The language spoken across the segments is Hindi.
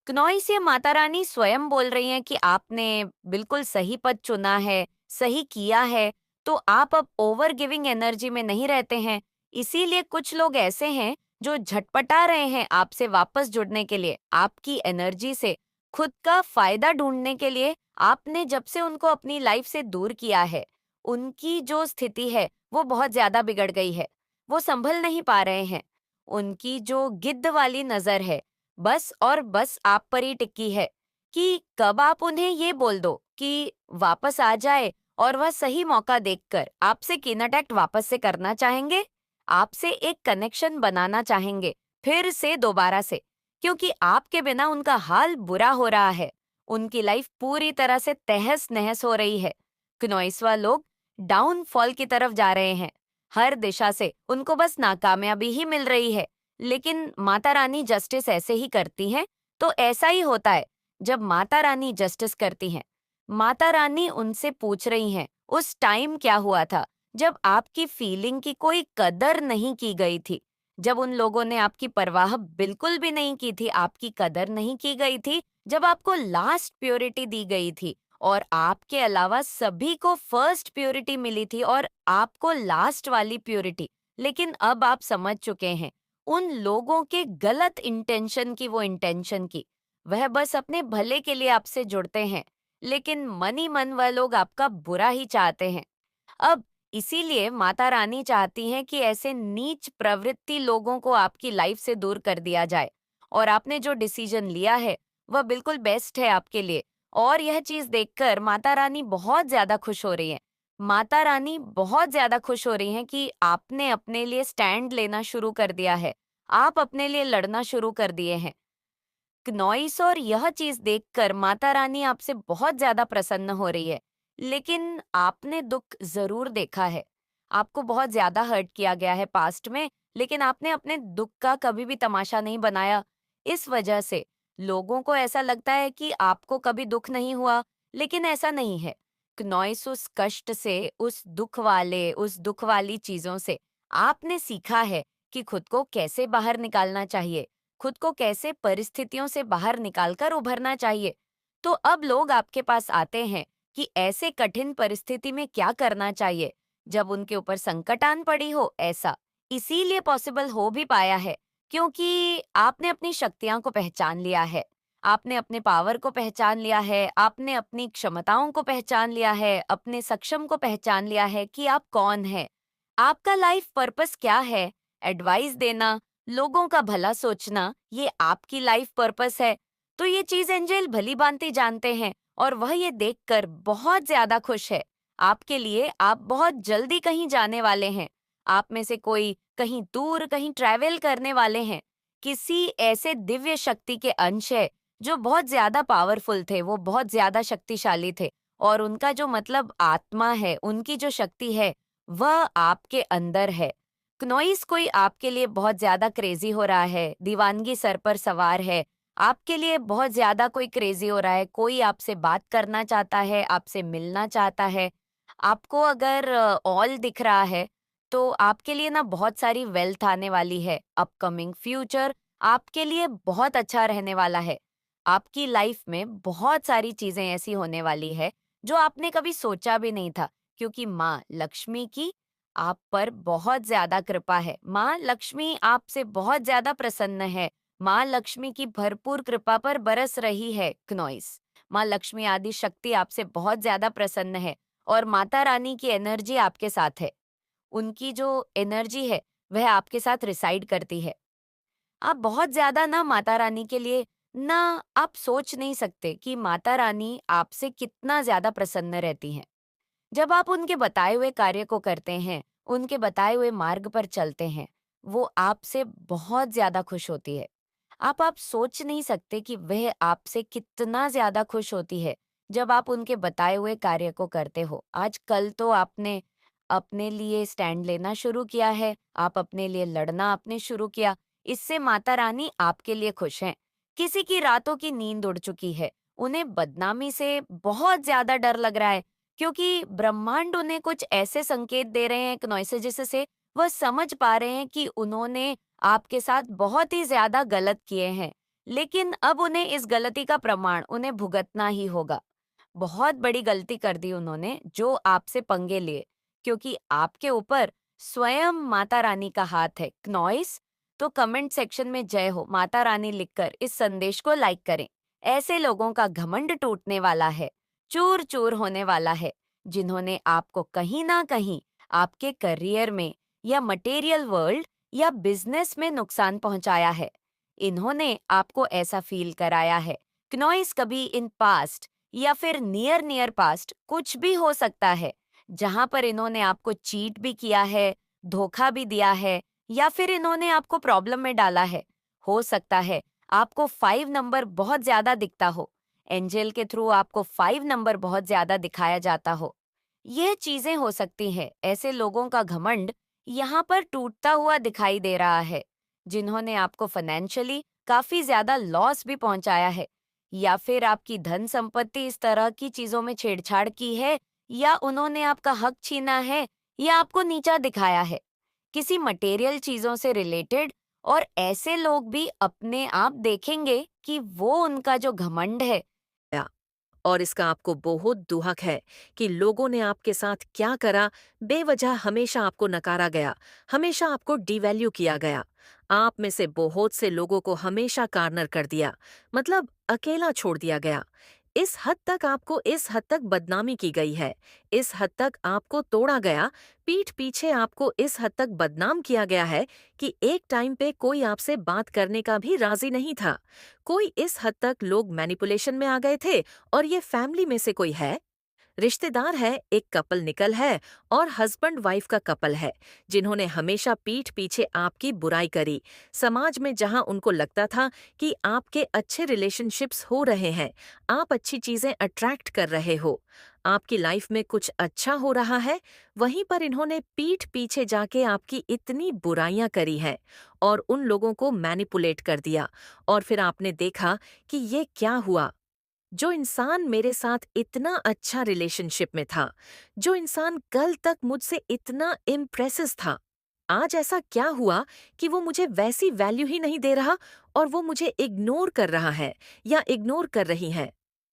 क्नॉइस ये माता रानी स्वयं बोल रही हैं कि आपने बिल्कुल सही पद चुना है, सही किया है, तो आप अब ओवर गिविंग एनर्जी में नहीं रहते हैं। इसीलिए कुछ लोग ऐसे हैं जो झटपटा रहे हैं आपसे वापस जुड़ने के लिए, आपकी एनर्जी से, खुद का फायदा ढूंढने के लिए। आपने जब से उनको अपनी लाइफ से दूर किया है, उनकी जो स्थिति है, वो बहुत ज्यादा बिगड़ गई है। वो संभल नहीं पा रहे हैं। उनकी जो गिद्ध वाली नजर है, बस और बस आप पर ही टिकी है कि कब आप उन्हें ये बोल दो कि वापस आ जाए और वह सही मौका देखकर आपसे किनेक्ट वापस से करना चाहेंगे, आपसे एक कनेक्शन बनाना चाहेंगे, फिर से दोबारा से, क्योंकि आपके बिना उनका हाल बुरा हो रहा है। उनकी लाइफ पूरी तरह से तहस नहस हो रही है। क्नोइसवा लोग डाउनफॉल की तरफ जा रहे हैं। हर दिशा से उनको बस नाकामयाबी ही मिल रही है। लेकिन माता रानी जस्टिस ऐसे ही करती हैं, तो ऐसा ही होता है जब माता रानी जस्टिस करती हैं। माता रानी उनसे पूछ रही हैं, उस टाइम क्या हुआ था जब आपकी फीलिंग की कोई कदर नहीं की गई थी, जब उन लोगों ने आपकी परवाह बिल्कुल भी नहीं की थी, आपकी कदर नहीं की गई थी, जब आपको लास्ट प्योरिटी दी गई थी और आपके अलावा सभी को फर्स्ट प्योरिटी मिली थी और आपको लास्ट वाली प्योरिटी। लेकिन अब आप समझ चुके हैं उन लोगों के गलत इंटेंशन की, वो इंटेंशन की, वह बस अपने भले के लिए आपसे जुड़ते हैं, लेकिन मन ही मन वह लोग आपका बुरा ही चाहते हैं। अब इसीलिए माता रानी चाहती हैं कि ऐसे नीच प्रवृत्ति लोगों को आपकी लाइफ से दूर कर दिया जाए। और आपने जो डिसीजन लिया है वह बिल्कुल बेस्ट है आपके लिए। और यह चीज देखकर माता रानी बहुत ज्यादा खुश हो रही है। माता रानी बहुत ज्यादा खुश हो रही हैं कि आपने अपने लिए स्टैंड लेना शुरू कर दिया है। आप अपने लिए लड़ना शुरू कर दिए हैं। नॉइस और यह चीज देखकर माता रानी आपसे बहुत ज्यादा प्रसन्न हो रही है। लेकिन आपने दुख जरूर देखा है। आपको बहुत ज्यादा हर्ट किया गया है पास्ट में, लेकिन आपने अपने दुख का कभी भी तमाशा नहीं बनाया। इस वजह से लोगों को ऐसा लगता है कि आपको कभी दुख नहीं हुआ, लेकिन ऐसा नहीं है। नॉइस उस कष्ट से, उस दुख वाली चीजों से आपने सीखा है कि खुद को कैसे बाहर निकालना चाहिए, खुद को कैसे परिस्थितियों से बाहर निकालकर उभरना चाहिए। तो अब लोग आपके पास आते हैं कि ऐसे कठिन परिस्थिति में क्या करना चाहिए जब उनके ऊपर संकट आन पड़ी हो। ऐसा इसीलिए पॉसिबल हो भी पाया है क्योंकि आपने अपनी शक्तियां को पहचान लिया है, आपने अपने पावर को पहचान लिया है, आपने अपनी क्षमताओं को पहचान लिया है, अपने सक्षम को पहचान लिया है कि आप कौन है, आपका लाइफ पर्पस क्या है। एडवाइस देना, लोगों का भला सोचना, ये आपकी लाइफ पर्पस है। तो ये चीज एंजल भली भांति जानते हैं और वह ये देखकर बहुत ज्यादा खुश है। आपके लिए आप बहुत जल्दी कहीं जाने वाले हैं। आप में से कोई कहीं दूर कहीं ट्रैवल करने वाले हैं। किसी ऐसे दिव्य शक्ति के अंश है जो बहुत ज्यादा पावरफुल थे, वो बहुत ज्यादा शक्तिशाली थे। और उनका जो मतलब आत्मा है, उनकी जो शक्ति है, वह आपके अंदर है। नॉइस कोई आपके लिए बहुत ज्यादा क्रेजी हो रहा है, दीवानगी सर पर सवार है, आपके लिए बहुत ज्यादा कोई क्रेजी हो रहा है, कोई आपसे बात करना चाहता है, आपसे मिलना चाहता है। आपको अगर ऑल दिख रहा है तो आपके लिए ना बहुत सारी वेल्थ आने वाली है। अपकमिंग फ्यूचर आपके लिए बहुत अच्छा रहने वाला है। आपकी लाइफ में बहुत सारी चीजें ऐसी होने वाली है जो आपने कभी सोचा भी नहीं था, क्योंकि माँ लक्ष्मी की आप पर बहुत ज्यादा कृपा है। माँ लक्ष्मी आपसे बहुत ज्यादा प्रसन्न है। माँ लक्ष्मी की भरपूर कृपा पर बरस रही है क्नॉइस। माँ लक्ष्मी आदि शक्ति आपसे बहुत ज्यादा प्रसन्न है और माता रानी की एनर्जी आपके साथ है। उनकी जो एनर्जी है वह आपके साथ रिसाइड करती है। आप बहुत ज्यादा ना माता रानी के लिए ना, आप सोच नहीं सकते कि माता रानी आपसे कितना ज्यादा प्रसन्न रहती हैं। जब आप उनके बताए हुए कार्य को करते हैं, उनके बताए हुए मार्ग पर चलते हैं, वो आपसे बहुत ज्यादा खुश होती है। आप सोच नहीं सकते कि वह आपसे कितना ज्यादा खुश होती है जब आप उनके बताए हुए कार्य को करते हो। आज कल तो आपने अपने लिए स्टैंड लेना शुरू किया है, आप अपने लिए लड़ना आपने शुरू किया। इससे माता रानी आपके लिए खुश हैं। किसी की रातों की नींद उड़ चुकी है, उन्हें बदनामी से बहुत ज्यादा डर लग रहा है, क्योंकि ब्रह्मांड उन्हें कुछ ऐसे संकेत दे रहे हैं नॉइसेज से वह समझ पा रहे हैं कि उन्होंने आपके साथ बहुत ही ज्यादा गलत किए हैं। लेकिन अब उन्हें इस गलती का प्रमाण उन्हें भुगतना ही होगा। बहुत बड़ी गलती कर दी उन्होंने जो आपसे पंगे लिए, क्योंकि आपके ऊपर स्वयं माता रानी का हाथ है। नॉइस, तो कमेंट सेक्शन में जय हो माता रानी लिखकर इस संदेश को लाइक करें। ऐसे लोगों का घमंड टूटने वाला है, चूर चूर होने वाला है, जिन्होंने आपको कहीं ना कहीं आपके करियर में या मटेरियल वर्ल्ड या बिजनेस में नुकसान पहुंचाया है। इन्होंने आपको ऐसा फील कराया है। क्नॉइस कभी इन पास्ट या फिर नियर नियर पास्ट कुछ भी हो सकता है, जहां पर इन्होंने आपको चीट भी किया है, धोखा भी दिया है, या फिर इन्होंने आपको प्रॉब्लम में डाला है। हो सकता है आपको 5 नंबर बहुत ज्यादा दिखता हो, एंजल के थ्रू आपको 5 नंबर बहुत ज्यादा दिखाया जाता हो। यह चीजें हो सकती है। ऐसे लोगों का घमंड यहाँ पर टूटता हुआ दिखाई दे रहा है, जिन्होंने आपको फाइनेंशियली काफी ज्यादा लॉस भी पहुंचाया है, या फिर आपकी धन संपत्ति इस तरह की चीजों में छेड़छाड़ की है, या उन्होंने आपका हक छीना है, या आपको नीचा दिखाया है किसी मटेरियल चीजों से रिलेटेड। और ऐसे लोग भी अपने आप देखेंगे कि वो उनका जो घमंड है। गया। और इसका आपको बहुत दुहक है कि लोगों ने आपके साथ क्या करा। बेवजह हमेशा आपको नकारा गया, हमेशा आपको डिवैल्यू किया गया। आप में से बहुत से लोगों को हमेशा कार्नर कर दिया, मतलब अकेला छोड़ दिया गया। इस हद तक आपको इस हद तक बदनामी की गई है, इस हद तक आपको तोड़ा गया, पीठ पीछे आपको इस हद तक बदनाम किया गया है कि एक टाइम पे कोई आपसे बात करने का भी राजी नहीं था। कोई इस हद तक लोग मैनिपुलेशन में आ गए थे। और ये फैमिली में से कोई है, रिश्तेदार है, एक कपल निकल है और हस्बैंड वाइफ का कपल है, जिन्होंने हमेशा पीठ पीछे आपकी बुराई करी। समाज में जहां उनको लगता था कि आपके अच्छे रिलेशनशिप्स हो रहे हैं, आप अच्छी चीजें अट्रैक्ट कर रहे हो, आपकी लाइफ में कुछ अच्छा हो रहा है, वहीं पर इन्होंने पीठ पीछे जाके आपकी इतनी बुराइयां करी हैं और उन लोगों को मैनिपुलेट कर दिया। और फिर आपने देखा कि ये क्या हुआ। जो इंसान मेरे साथ इतना अच्छा रिलेशनशिप में था, जो इंसान कल तक मुझसे इतना इम्प्रेसिव था, आज ऐसा क्या हुआ कि वो मुझे वैसी वैल्यू ही नहीं दे रहा और वो मुझे इग्नोर कर रहा है या इग्नोर कर रही है।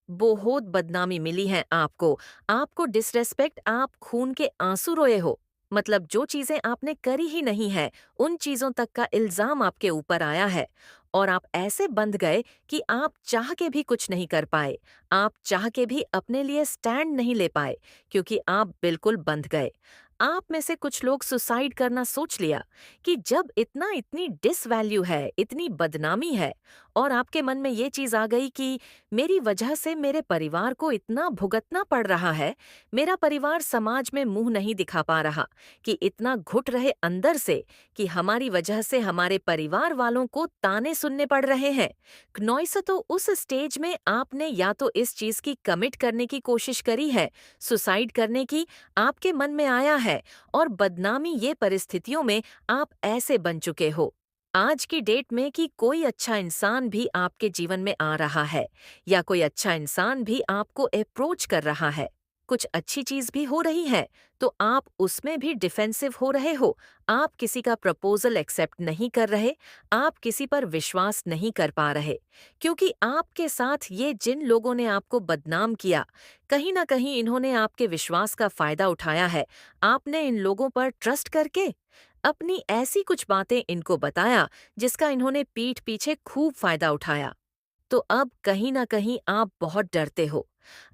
बहुत बदनामी मिली है आपको, आपको डिसरेस्पेक्ट, आप खून के आंसू रोए हो। मतलब जो चीजें आपने करी ही नहीं है, उन चीजों तक का इल्जाम आपके ऊपर आया है। और आप ऐसे बंध गए कि आप चाह के भी कुछ नहीं कर पाए, आप चाह के भी अपने लिए स्टैंड नहीं ले पाए, क्योंकि आप बिल्कुल बंध गए। आप में से कुछ लोग सुसाइड करना सोच लिया कि जब इतनी डिसवैल्यू है, इतनी बदनामी है, और आपके मन में ये चीज आ गई कि मेरी वजह से मेरे परिवार को इतना भुगतना पड़ रहा है, मेरा परिवार समाज में मुंह नहीं दिखा पा रहा, कि इतना घुट रहे अंदर से कि हमारी वजह से हमारे परिवार वालों को ताने सुनने पड़ रहे हैं। नॉइस, तो उस स्टेज में आपने या तो इस चीज की कमिट करने की कोशिश करी है, सुसाइड करने की आपके मन में आया है, और बदनामी ये परिस्थितियों में आप ऐसे बन चुके हो आज की डेट में कि कोई अच्छा इंसान भी आपके जीवन में आ रहा है, या कोई अच्छा इंसान भी आपको अप्रोच कर रहा है, कुछ अच्छी चीज भी हो रही है, तो आप उसमें भी डिफेंसिव हो रहे हो। आप किसी का प्रपोजल एक्सेप्ट नहीं कर रहे, आप किसी पर विश्वास नहीं कर पा रहे, क्योंकि आपके साथ ये जिन लोगों ने आपको बदनाम किया, कहीं ना कहीं इन्होंने आपके विश्वास का फायदा उठाया है। आपने इन लोगों पर ट्रस्ट करके अपनी ऐसी कुछ बातें इनको बताया, जिसका इन्होंने पीठ पीछे खूब फायदा उठाया। तो अब कहीं ना कहीं आप बहुत डरते हो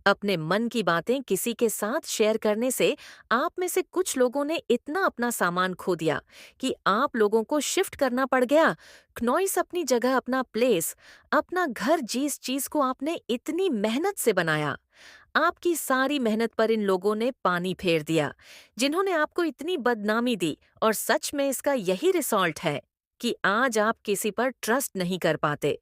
अपने मन की बातें किसी के साथ शेयर करने से। आप में से कुछ लोगों ने इतना अपना सामान खो दिया कि आप लोगों को शिफ्ट करना पड़ गया। क्नॉइस, अपनी जगह, अपना प्लेस, अपना घर, जिस चीज को आपने इतनी मेहनत से बनाया, आपकी सारी मेहनत पर इन लोगों ने पानी फेर दिया, जिन्होंने आपको इतनी बदनामी दी। और सच में इसका यही रिजल्ट है कि आज आप किसी पर ट्रस्ट नहीं कर पाते।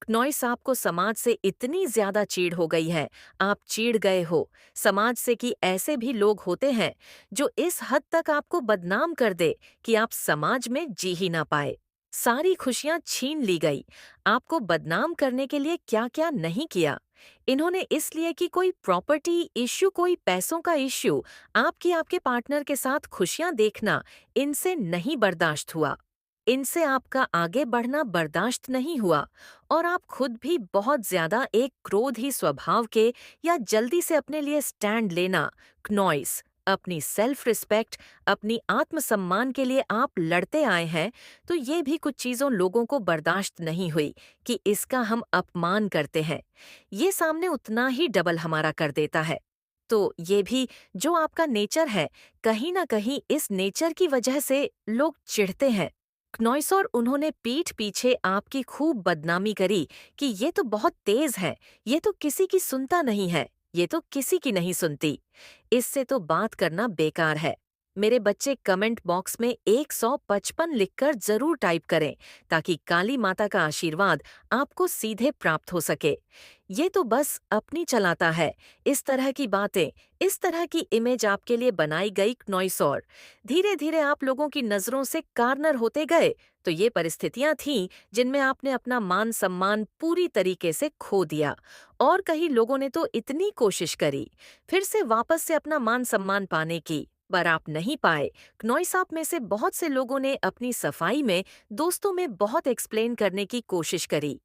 नॉइस, आपको समाज से इतनी ज्यादा चीड़ हो गई है, आप चिढ़ गए हो समाज से कि ऐसे भी लोग होते हैं जो इस हद तक आपको बदनाम कर दे कि आप समाज में जी ही ना पाए। सारी खुशियां छीन ली गई। आपको बदनाम करने के लिए क्या क्या नहीं किया इन्होंने, इसलिए कि कोई प्रॉपर्टी इश्यू, कोई पैसों का इश्यू, आपकी आपके पार्टनर के साथ खुशियां देखना इनसे नहीं बर्दाश्त हुआ। इनसे आपका आगे बढ़ना बर्दाश्त नहीं हुआ और आप खुद भी बहुत ज्यादा एक क्रोधी स्वभाव के या जल्दी से अपने लिए स्टैंड लेना, क्नॉइस, अपनी सेल्फ रिस्पेक्ट, अपनी आत्मसम्मान के लिए आप लड़ते आए हैं, तो ये भी कुछ चीज़ों लोगों को बर्दाश्त नहीं हुई कि इसका हम अपमान करते हैं। ये सामने उतना ही डबल हमारा कर देता है। तो ये भी जो आपका नेचर है, कहीं ना कहीं इस नेचर की वजह से लोग चिढ़ते हैं। क्नॉइसर उन्होंने पीठ पीछे आपकी खूब बदनामी करी कि ये तो बहुत तेज है, ये तो किसी की सुनता नहीं है, ये तो किसी की नहीं सुनती। इससे तो बात करना बेकार है। मेरे बच्चे कमेंट बॉक्स में 155 लिखकर जरूर टाइप करें ताकि काली माता का आशीर्वाद आपको सीधे प्राप्त हो सके। ये तो बस अपनी चलाता है, इस तरह की बातें, इस तरह की इमेज आपके लिए बनाई गई क्नॉइसर। धीरे धीरे आप लोगों की नजरों से कार्नर होते गए, तो ये परिस्थितियां थीं जिनमें आपने अपना मान सम्मान पूरी तरीके से खो दिया। और कई लोगों ने तो इतनी कोशिश करी फिर से वापस से अपना मान सम्मान पाने की, पर आप नहीं पाए। क्नॉइस आप में से बहुत से लोगों ने अपनी सफाई में दोस्तों में बहुत एक्सप्लेन करने की कोशिश करी,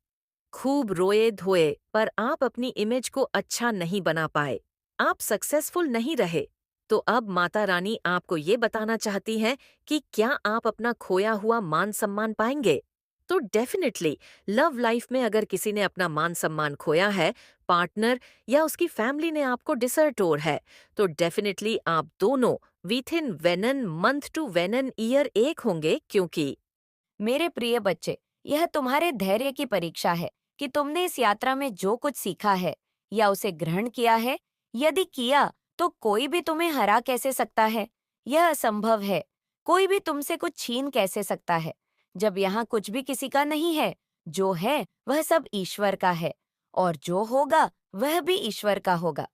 खूब रोए धोए, पर आप अपनी इमेज को अच्छा नहीं बना पाए, आप सक्सेसफुल नहीं रहे। तो अब माता रानी आपको ये बताना चाहती हैं कि क्या आप अपना खोया हुआ मान सम्मान पाएंगे? तो डेफिनेटली लव लाइफ में अगर किसी ने अपना मान सम्मान खोया है, पार्टनर या उसकी फैमिली ने आपको डिसर्टोर है, तो डेफिनेटली आप दोनों within one month to one year एक होंगे, क्योंकि मेरे प्रिय बच्चे, यह तुम्हारे धैर्य की परीक्षा है कि तुमने इस यात्रा में जो कुछ सीखा है या उसे ग्रहण किया है। यदि किया तो कोई भी तुम्हें हरा कैसे सकता है? यह असंभव है। कोई भी तुमसे कुछ छीन कैसे सकता है? जब यहाँ कुछ भी किसी का नहीं है, जो है वह सब ईश्वर का है, और जो होगा वह भी ईश्वर का होगा।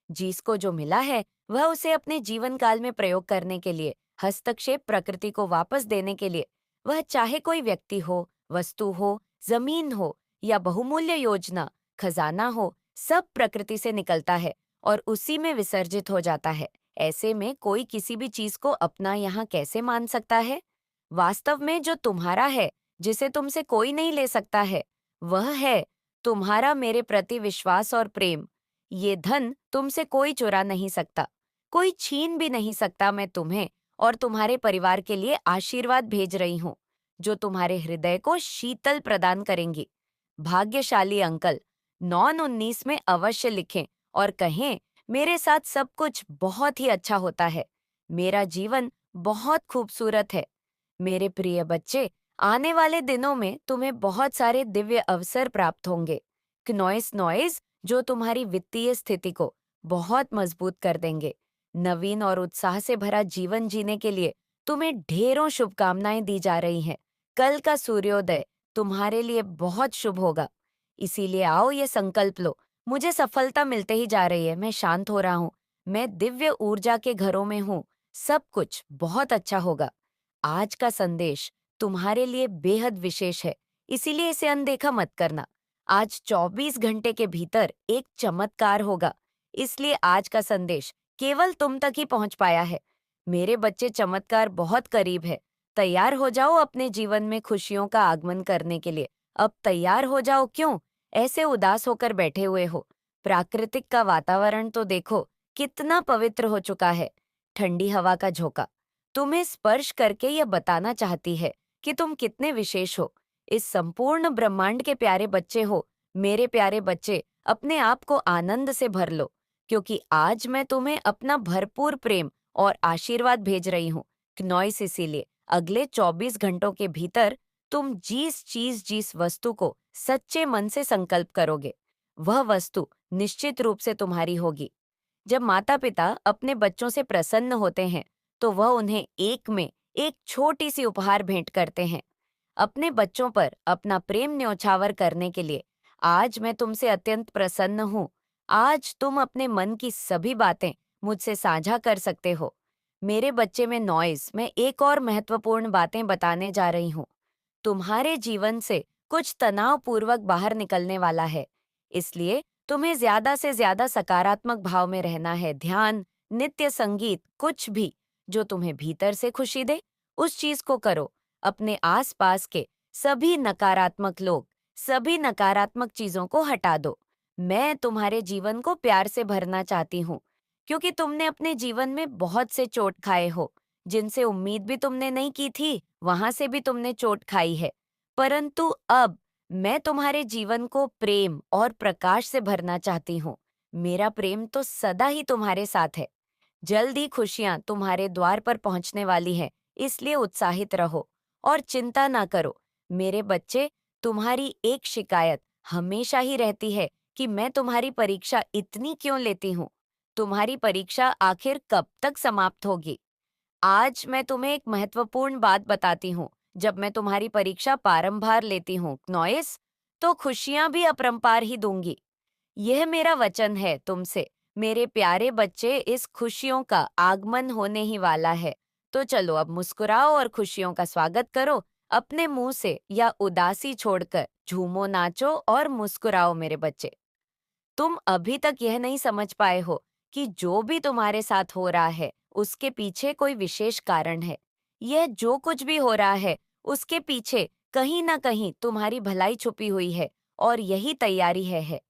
जिसको जो मिला है वह उसे अपने जीवन काल में प्रयोग करने के लिए, हस्तक्षेप प्रकृति को वापस देने के लिए, वह चाहे कोई व्यक्ति हो, वस्तु हो, जमीन हो या बहुमूल्य योजना, खजाना हो, सब प्रकृति से निकलता है और उसी में विसर्जित हो जाता है। ऐसे में कोई किसी भी चीज को अपना यहाँ कैसे मान सकता है? वास्तव में जो तुम्हारा है, जिसे तुमसे कोई नहीं ले सकता है, वह है तुम्हारा मेरे प्रति विश्वास और प्रेम। ये धन तुमसे कोई चुरा नहीं सकता, कोई छीन भी नहीं सकता। मैं तुम्हें और तुम्हारे परिवार के लिए आशीर्वाद भेज रही हूँ, जो तुम्हारे हृदय को शीतल प्रदान करेंगी। भाग्यशाली अंकल 9-19 में अवश्य लिखें और कहें, मेरे साथ सब कुछ बहुत ही अच्छा होता है, मेरा जीवन बहुत खूबसूरत है। मेरे प्रिय बच्चे, आने वाले दिनों में तुम्हें बहुत सारे दिव्य अवसर प्राप्त होंगे। क्नॉइस नॉइज जो तुम्हारी वित्तीय स्थिति को बहुत मजबूत कर देंगे। नवीन और उत्साह से भरा जीवन जीने के लिए तुम्हें ढेरों शुभकामनाएं दी जा रही हैं। कल का सूर्योदय तुम्हारे लिए बहुत शुभ होगा। इसीलिए आओ ये संकल्प लो, मुझे सफलता मिलते ही जा रही है, मैं शांत हो रहा हूँ, मैं दिव्य ऊर्जा के घरों में हूँ, सब कुछ बहुत अच्छा होगा। आज का संदेश तुम्हारे लिए बेहद विशेष है, इसीलिए इसे अनदेखा मत करना। आज 24 घंटे के भीतर एक चमत्कार होगा, इसलिए आज का संदेश केवल तुम तक ही पहुंच पाया है। मेरे बच्चे, चमत्कार बहुत करीब है। तैयार हो जाओ अपने जीवन में खुशियों का आगमन करने के लिए। अब तैयार हो जाओ। क्यों ऐसे उदास होकर बैठे हुए हो? प्राकृतिक का वातावरण तो देखो, कितना पवित्र हो चुका है। ठंडी हवा का झोंका तुम्हें स्पर्श करके यह बताना चाहती है कि तुम कितने विशेष हो। इस संपूर्ण ब्रह्मांड के प्यारे बच्चे हो। मेरे प्यारे बच्चे, अपने आप को आनंद से भर लो, क्योंकि आज मैं तुम्हें अपना भरपूर प्रेम और आशीर्वाद भेज रही हूँ। क्नॉइस, इसीलिए अगले 24 घंटों के भीतर तुम जिस वस्तु को सच्चे मन से संकल्प करोगे, वह वस्तु निश्चित रूप से तुम्हारी होगी। जब माता पिता अपने बच्चों से प्रसन्न होते हैं, तो वह उन्हें एक में एक छोटी सी उपहार भेंट करते हैं। अपने बच्चों पर अपना प्रेम न्यौछावर करने के लिए आज मैं तुमसे अत्यंत प्रसन्न हूँ। आज तुम अपने मन की सभी बातें मुझसे साझा कर सकते हो। मेरे बच्चे में नॉइज, मैं एक और महत्वपूर्ण बातें बताने जा रही हूँ। तुम्हारे जीवन से कुछ तनावपूर्वक बाहर निकलने वाला है, इसलिए तुम्हें ज्यादा से ज्यादा सकारात्मक भाव में रहना है। ध्यान, नित्य संगीत, कुछ भी जो तुम्हें भीतर से खुशी दे, उस चीज को करो। अपने आसपास के सभी नकारात्मक लोग, सभी नकारात्मक चीजों को हटा दो। मैं तुम्हारे जीवन को प्यार से भरना चाहती हूँ, क्योंकि तुमने अपने जीवन में बहुत से चोट खाए हो, जिनसे उम्मीद भी तुमने नहीं की थी, वहां से भी तुमने चोट खाई है। परंतु अब मैं तुम्हारे जीवन को प्रेम और प्रकाश से भरना चाहती हूँ। मेरा प्रेम तो सदा ही तुम्हारे साथ है। जल्द ही खुशियां तुम्हारे द्वार पर पहुंचने वाली है, इसलिए उत्साहित रहो और चिंता ना करो। मेरे बच्चे, तुम्हारी एक शिकायत हमेशा ही रहती है कि मैं तुम्हारी परीक्षा इतनी क्यों लेती हूँ। तुम्हारी परीक्षा आखिर कब तक समाप्त होगी? आज मैं तुम्हें एक महत्वपूर्ण बात बताती हूँ। जब मैं तुम्हारी परीक्षा पारंबार लेती हूँ, नॉइस, तो खुशियां भी अपरंपार ही दूंगी। यह मेरा वचन है तुमसे। मेरे प्यारे बच्चे, इस खुशियों का आगमन होने ही वाला है। तो चलो अब मुस्कुराओ और खुशियों का स्वागत करो। अपने मुंह से या उदासी छोड़कर झूमो, नाचो और मुस्कुराओ मेरे बच्चे। तुम अभी तक यह नहीं समझ पाए हो कि जो भी तुम्हारे साथ हो रहा है, उसके पीछे कोई विशेष कारण है। यह जो कुछ भी हो रहा है, उसके पीछे कहीं ना कहीं तुम्हारी भलाई छुपी हुई है, और यही तैयारी है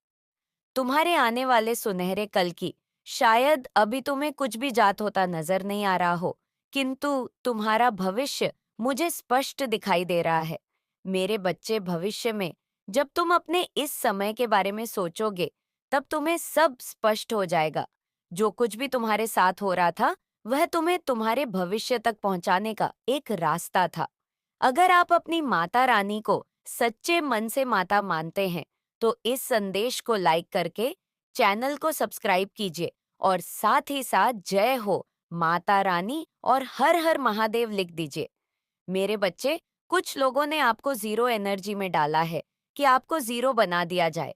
तुम्हारे आने वाले सुनहरे कल की। शायद अभी तुम्हें कुछ भी जात होता नजर नहीं आ रहा हो, किंतु तुम्हारा भविष्य मुझे स्पष्ट दिखाई दे रहा है। मेरे बच्चे, भविष्य में जब तुम अपने इस समय के बारे में सोचोगे, तब तुम्हें सब स्पष्ट हो जाएगा। जो कुछ भी तुम्हारे साथ हो रहा था, वह तुम्हें तुम्हारे भविष्य तक पहुंचाने का एक रास्ता था। अगर आप अपनी माता रानी को सच्चे मन से माता मानते हैं, तो इस संदेश को लाइक करके चैनल को सब्सक्राइब कीजिए, और साथ ही साथ जय हो माता रानी और हर हर महादेव लिख दीजिए। मेरे बच्चे, कुछ लोगों ने आपको जीरो एनर्जी में डाला है कि आपको जीरो बना दिया जाए।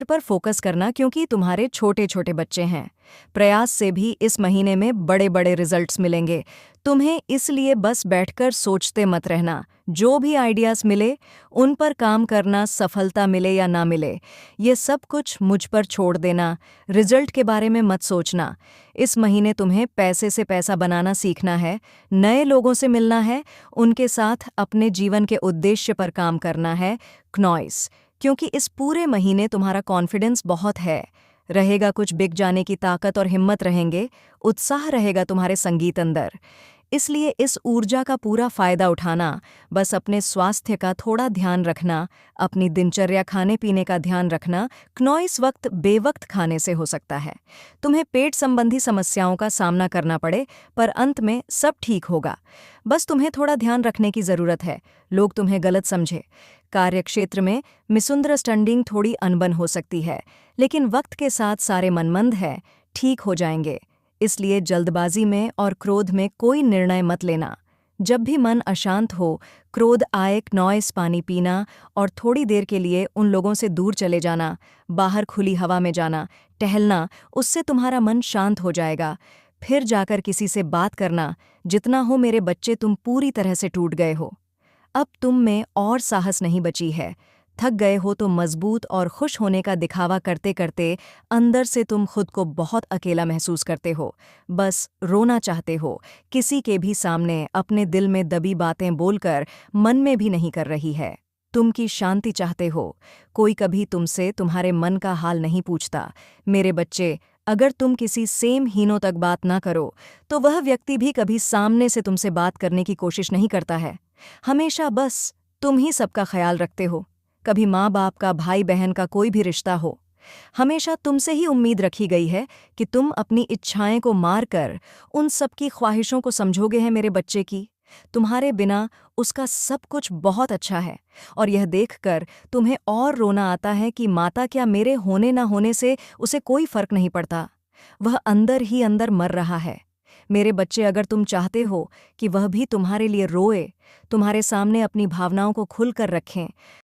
पर फोकस करना, क्योंकि तुम्हारे छोटे छोटे बच्चे हैं। प्रयास से भी इस महीने में बड़े बड़े रिजल्ट्स मिलेंगे। तुम्हें इसलिए बस बैठकर सोचते मत रहना। जो भी आइडियाज मिले उन पर काम करना, सफलता मिले या ना मिले, ये सब कुछ मुझ पर छोड़ देना। रिजल्ट के बारे में मत सोचना। इस महीने तुम्हें पैसे से पैसा बनाना सीखना है, नए लोगों से मिलना है, उनके साथ अपने जीवन के उद्देश्य पर काम करना है। क्नॉइस, क्योंकि इस पूरे महीने तुम्हारा कॉन्फिडेंस बहुत है। रहेगा कुछ बिक जाने की ताकत और हिम्मत रहेंगे, उत्साह रहेगा तुम्हारे संगीत अंदर। इसलिए इस ऊर्जा का पूरा फायदा उठाना। बस अपने स्वास्थ्य का थोड़ा ध्यान रखना, अपनी दिनचर्या, खाने पीने का ध्यान रखना। क्नॉइस वक्त बेवक्त खाने से हो सकता है। तुम्हें पेट संबंधी समस्याओं का सामना करना पड़े, पर अंत में सब ठीक होगा। बस तुम्हें थोड़ा ध्यान रखने की जरूरत है, लोग तुम्हें गलत समझे। कार्यक्षेत्र में मिसअंडरस्टैंडिंग, थोड़ी अनबन हो सकती है, लेकिन वक्त के साथ सारे मनमंद है, ठीक हो जाएंगे। इसलिए जल्दबाजी में और क्रोध में कोई निर्णय मत लेना। जब भी मन अशांत हो, क्रोध आए, नॉइस पानी पीना और थोड़ी देर के लिए उन लोगों से दूर चले जाना, बाहर खुली हवा में जाना, टहलना, उससे तुम्हारा मन शांत हो जाएगा। फिर जाकर किसी से बात करना। जितना हो मेरे बच्चे, तुम पूरी तरह से टूट गए हो। अब तुम में और साहस नहीं बची है। थक गए हो तो मजबूत और खुश होने का दिखावा करते करते अंदर से तुम खुद को बहुत अकेला महसूस करते हो। बस रोना चाहते हो, किसी के भी सामने अपने दिल में दबी बातें बोलकर मन में भी नहीं कर रही है। तुम की शांति चाहते हो, कोई कभी तुमसे तुम्हारे मन का हाल नहीं पूछता। मेरे बच्चे, अगर तुम किसी सेम हीनों तक बात ना करो, तो वह व्यक्ति भी कभी सामने से तुमसे बात करने की कोशिश नहीं करता है। हमेशा बस तुम ही सबका ख्याल रखते हो। कभी माँ बाप का, भाई बहन का कोई भी रिश्ता हो, हमेशा तुमसे ही उम्मीद रखी गई है कि तुम अपनी इच्छाएं को मारकर उन सबकी ख्वाहिशों को समझोगे हैं मेरे बच्चे की। तुम्हारे बिना उसका सब कुछ बहुत अच्छा है, और यह देखकर तुम्हें और रोना आता है कि माता, क्या मेरे होने ना होने से उसे कोई फर्क नहीं पड़ता। वह अंदर ही अंदर मर रहा है। मेरे बच्चे, अगर तुम चाहते हो कि वह भी तुम्हारे लिए रोए, तुम्हारे सामने अपनी भावनाओं को खुलकर रखें,